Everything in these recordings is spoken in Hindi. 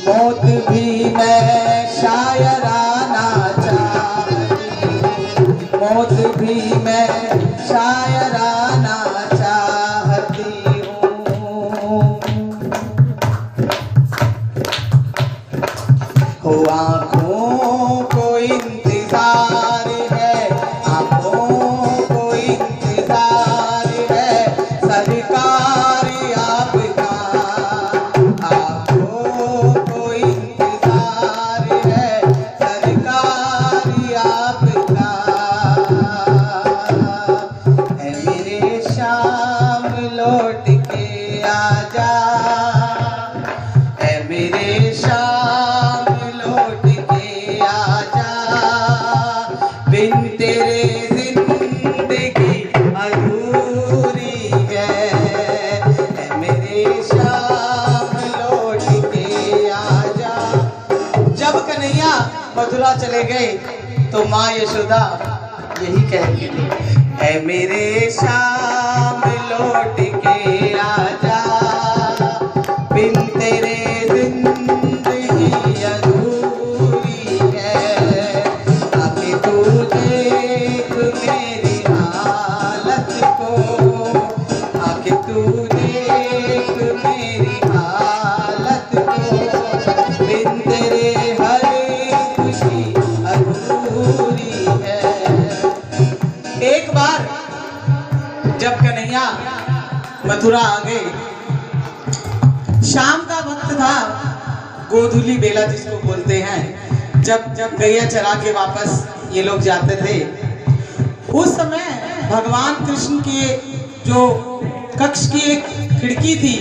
मौत भी मैं शायराना चाहती हूँ, मौत भी मैं शायराना चाहती हूँ। हो आँखों को इंतजार है, आँखों को इंतजार है सरकार आपका, आँखों को इंतजार है सरकार आपका। है मेरे शाम लौट के आजा, है मेरे शाम लौट के आजा, बिन तेरे जिंदगी अधूरी है मेरे शाम लौट के आजा। जब कन्हैया मथुरा चले गए तो माँ यशोदा यही कह गई, है मेरे शाम लौट के आजा, बिन तेरे जिंदगी अधूरी है। आके तू देख मेरी हालत को, आके तू देख मेरी हालत को, बिन तेरे हर खुशी अधूरी है। एक बार जब कन्हैया मथुरा आ गए, शाम का वक्त था, गोधूली बेला जिसको बोलते हैं, जब गैया चरा के वापस ये लोग जाते थे, उस समय भगवान कृष्ण के जो कक्ष की एक खिड़की थी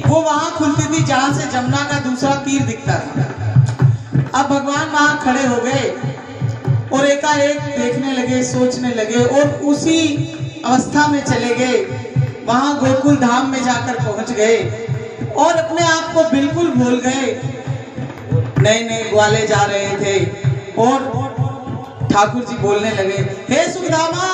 वो वहां खुलती थी जहां से जमुना का दूसरा तीर दिखता था। अब भगवान वहां खड़े हो गए और एकाएक देखने लगे, सोचने लगे और उसी अवस्था में चले गए, वहां गोकुल धाम में जाकर पहुंच गए और अपने आप को बिल्कुल भूल गए। नए नए ग्वाले जा रहे थे और ठाकुर जी बोलने लगे, हे सुखधामा,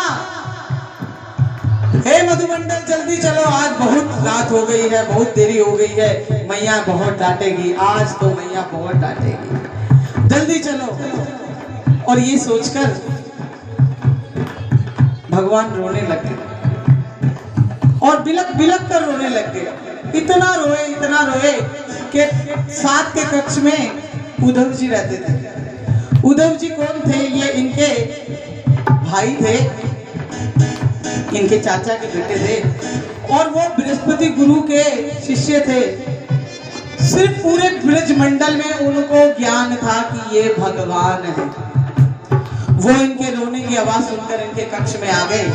हे मधुमंडल, जल्दी चलो, आज बहुत रात हो गई है, बहुत देरी हो गई है, मैया बहुत डांटेगी, आज तो मैया बहुत डांटेगी, जल्दी चलो। और ये सोचकर भगवान रोने लगे और बिलक बिलक कर रोने लग गए। इतना रोए कि साथ के कक्ष में उद्धव जी रहते थे। उद्धव जी कौन थे? ये इनके भाई थे, इनके चाचा के बेटे थे और वो बृहस्पति गुरु के शिष्य थे। सिर्फ पूरे ब्रज मंडल में उनको ज्ञान था कि ये भगवान है। वो इनके रोने की आवाज सुनकर इनके कक्ष में आ गए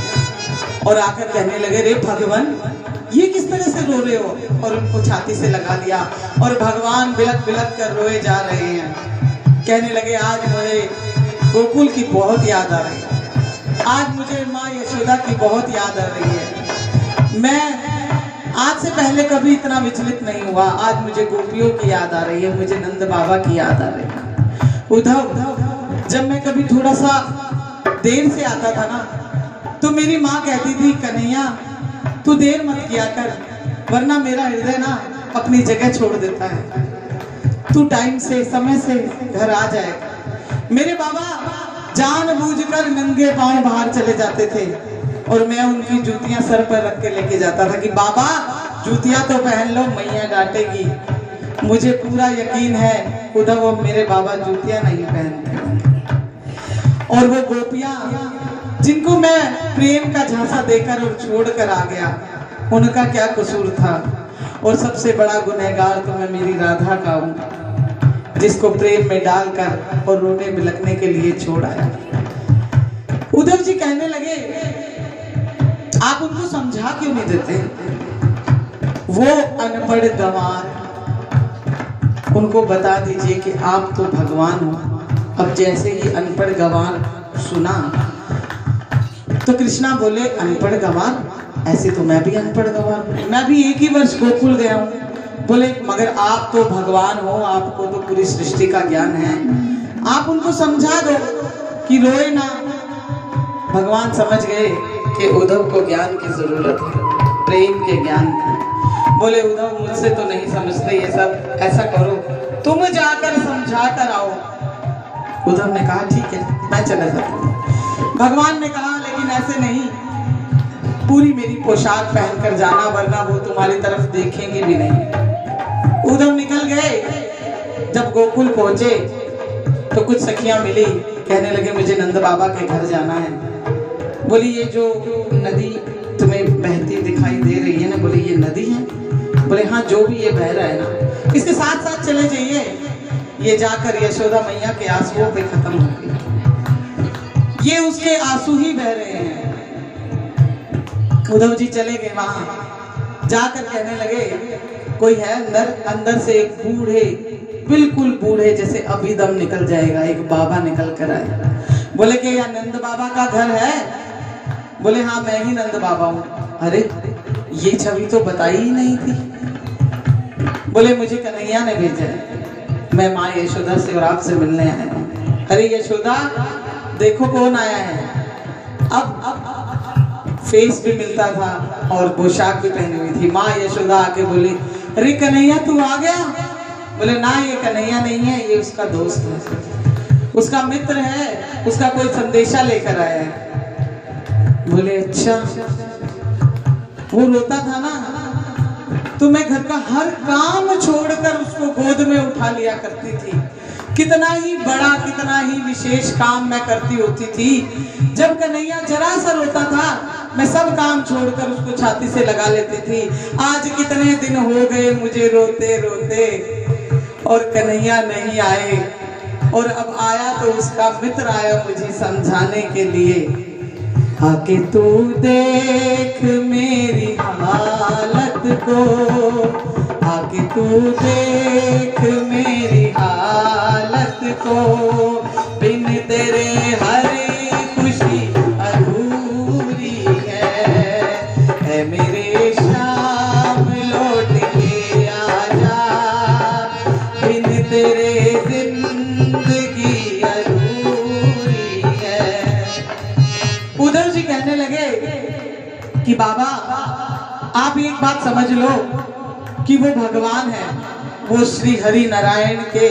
और आकर कहने लगे, रे भगवान, ये किस तरह से रो रहे हो? और उनको छाती से लगा लिया और भगवान बिलक बिलक कर रोए जा रहे हैं। कहने लगे, आज मुझे गोकुल की बहुत याद आ रही है, आज मुझे माँ यशोदा की बहुत याद आ रही है। मैं आज से पहले कभी इतना विचलित नहीं हुआ, आज मुझे गोपियों की याद आ रही है, मुझे नंद बाबा की याद आ रही है। उद्धव, जब मैं कभी थोड़ा सा देर से आता था ना, तो मेरी माँ कहती थी, कन्हैया तू देर मत किया कर, वरना मेरा हृदय ना अपनी जगह छोड़ देता है, तू टाइम से समय से घर आ जाएगा। मेरे बाबा जानबूझकर नंगे पांव बाहर चले जाते थे और मैं उनकी जूतियां सर पर रख के लेके जाता था कि बाबा जूतियां तो पहन लो, मैया डांटेगी। मुझे पूरा यकीन है उद्धव अब मेरे बाबा जूतियां नहीं पहनते। और वो गोपियां जिनको मैं प्रेम का झांसा देकर और छोड़कर आ गया, उनका क्या कसूर था? और सबसे बड़ा गुनहगार तो मैं मेरी राधा का हूँ, जिसको प्रेम में डालकर और रोने बिलखने के लिए छोड़ आया। उद्धव जी कहने लगे, आप उनको समझा क्यों नहीं देते? वो अनपढ़ गंवार, उनको बता दीजिए कि आप तो भगवान हो। अब जैसे ही अनपढ़ गंवार सुना तो कृष्णा बोले, अनपढ़ गंवार? ऐसे तो मैं भी अनपढ़ गंवार हूं, मैं भी एक ही वर्ष गोकुल गया हूं। बोले, मगर आप तो भगवान हो, आपको तो पूरी सृष्टि का ज्ञान है, आप उनको समझा दो कि रोए ना। भगवान समझ गए कि उद्धव को ज्ञान की जरूरत है, प्रेम के ज्ञान की। बोले, उद्धव मुझसे तो नहीं समझते ये सब, ऐसा करो तुम जाकर समझा कर आओ। उद्धव ने कहा ठीक है, मैं चला जाता हूँ। भगवान ने कहा लेकिन ऐसे नहीं, पूरी मेरी पोशाक पहनकर जाना, वरना वो तुम्हारी तरफ देखेंगे भी नहीं। उद्धव निकल गए। जब गोकुल पहुंचे तो कुछ सखियां मिली, कहने लगे मुझे नंद बाबा के घर जाना है। बोली ये जो नदी तुम्हें बहती दिखाई दे रही है ना, बोले ये नदी है? बोले हाँ, जो भी ये बह रहा है ना, इसके साथ साथ चले जाइए, ये जाकर यशोदा मैया के आंसुओं पे खत्म हो गई। ये उसके आंसू ही बह रहे हैं। उद्धव जी चले गए, वहां जाकर कहने लगे कोई है अंदर? अंदर से एक बूढ़े, बिल्कुल बूढ़े जैसे अभी दम निकल जाएगा, एक बाबा निकल कर आए। बोले कि यह नंद बाबा का घर है? बोले हाँ, मैं ही नंद बाबा हूँ। अरे ये छवि तो बताई ही नहीं थी। बोले मुझे कन्हैया ने भेजा है, मैं माँ यशोदा से और आपसे मिलने आया हूँ। अरे यशोदा देखो कौन आया है। अब फेस भी मिलता था और पोशाक भी पहनी हुई थी। माँ यशोदा आके बोली अरे कन्हैया तू आ गया? बोले ना, ये कन्हैया नहीं है, ये उसका दोस्त है, उसका मित्र है, उसका कोई संदेशा लेकर आया है। बोले अच्छा, वो रोता था ना, तो मैं घर का हर काम छोड़कर उसको गोद में उठा लिया करती थी। कितना ही बड़ा, कितना ही विशेष काम मैं करती होती थी। जब कन्हैया जरा सा रोता था, मैं सब काम छोड़कर उसको छाती से लगा लेती थी। आज कितने दिन हो गए मुझे रोते रोते, और कन्हैया नहीं आए, और अब आया तो उसका मित्र आया मुझे समझाने के लिए। आके तू देख मेरी हालत को, आके तू देख मेरी हालत को, बिन तेरे हर खुशी अधूरी है मेरे श्याम लौट के आजा, बिन तेरे जिंदगी अधूरी है। उद्धव जी कहने लगे कि बाबा आप एक बात समझ लो कि वो भगवान है, वो श्री हरि नारायण के